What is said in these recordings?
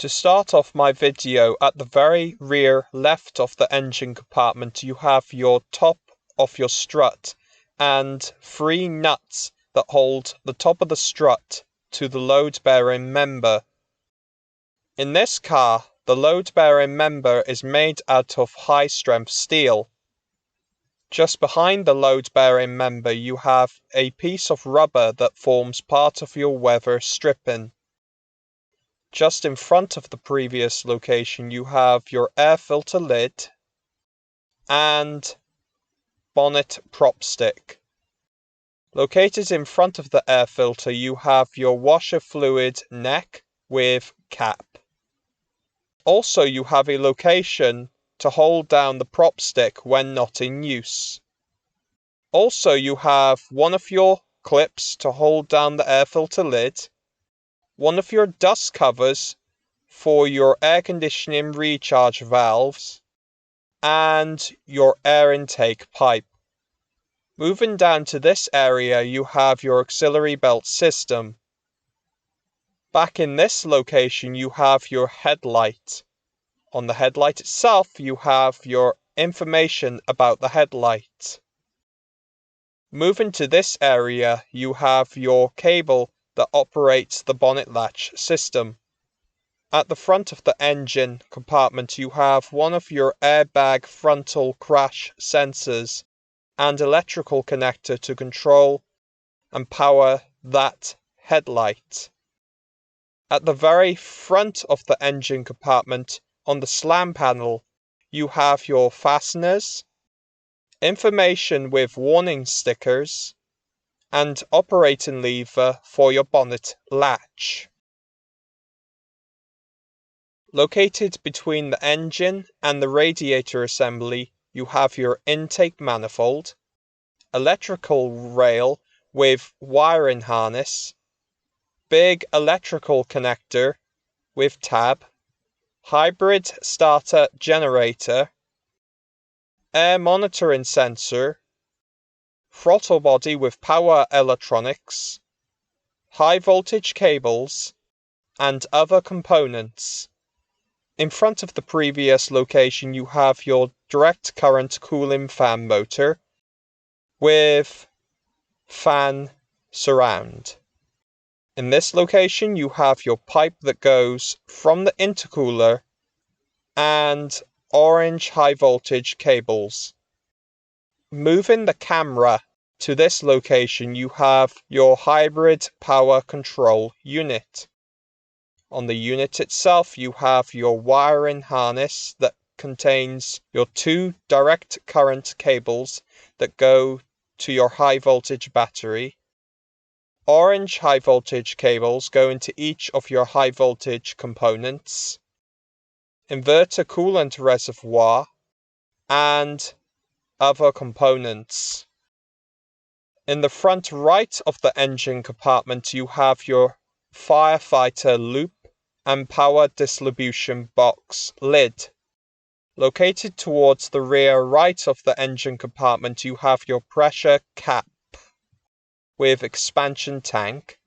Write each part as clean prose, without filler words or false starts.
To start off my video, at the very rear left of the engine compartment you have your top of your strut and 3 nuts that hold the top of the strut to the load-bearing member. In this car, the load-bearing member is made out of high-strength steel. Just behind the load-bearing member you have a piece of rubber that forms part of your weather stripping. Just in front of the previous location you have your air filter lid and bonnet prop stick. Located in front of the air filter you have your washer fluid neck with cap. Also you have a location to hold down the prop stick when not in use. Also you have one of your clips to hold down the air filter lid, one of your dust covers for your air conditioning recharge valves, and your air intake pipe. Moving down to this area you have your auxiliary belt system. Back in this location you have your headlight. On the headlight itself you have your information about the headlight. Moving to this area you have your cable that operates the bonnet latch system. At the front of the engine compartment you have one of your airbag frontal crash sensors and electrical connector to control and power that headlight. At the very front of the engine compartment on the slam panel you have your fasteners, information with warning stickers, and operating lever for your bonnet latch. Located between the engine and the radiator assembly you have your intake manifold, electrical rail with wiring harness, big electrical connector with tab, hybrid starter generator, air monitoring sensor, throttle body with power electronics, high voltage cables, and other components. In front of the previous location you have your direct current cooling fan motor with fan surround. In this location you have your pipe that goes from the intercooler and orange high voltage cables. Moving the camera to this location you have your hybrid power control unit. On the unit itself you have your wiring harness that contains your 2 direct current cables that go to your high voltage battery. Orange high voltage cables go into each of your high voltage components, inverter coolant reservoir, and other components. In the front right of the engine compartment you have your firefighter loop and power distribution box lid. Located towards the rear right of the engine compartment you have your pressure cap with expansion tank,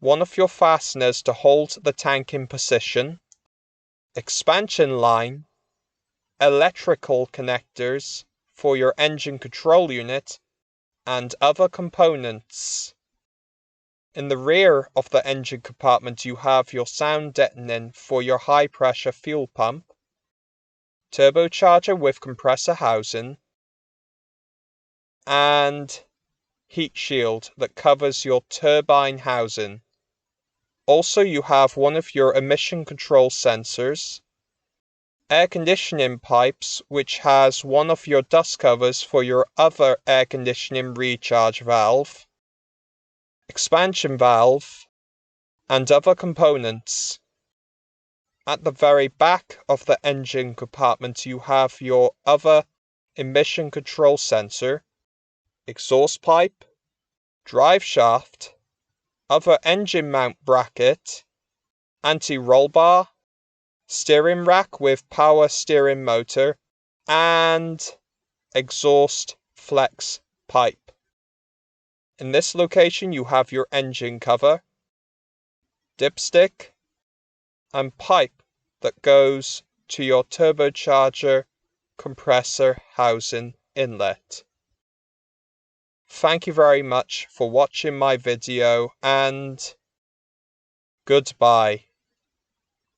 one of your fasteners to hold the tank in position, expansion line, electrical connectors for your engine control unit, and other components. In the rear of the engine compartment you have your sound deadening for your high pressure fuel pump, turbocharger with compressor housing, and heat shield that covers your turbine housing. Also you have one of your emission control sensors, air conditioning pipes which has one of your dust covers for your other air conditioning recharge valve, expansion valve, and other components. At the very back of the engine compartment you have your other emission control sensor, exhaust pipe, drive shaft, other engine mount bracket, anti-roll bar, steering rack with power steering motor, and exhaust flex pipe. In this location you have your engine cover, dipstick, and pipe that goes to your turbocharger compressor housing inlet. Thank you very much for watching my video, and goodbye.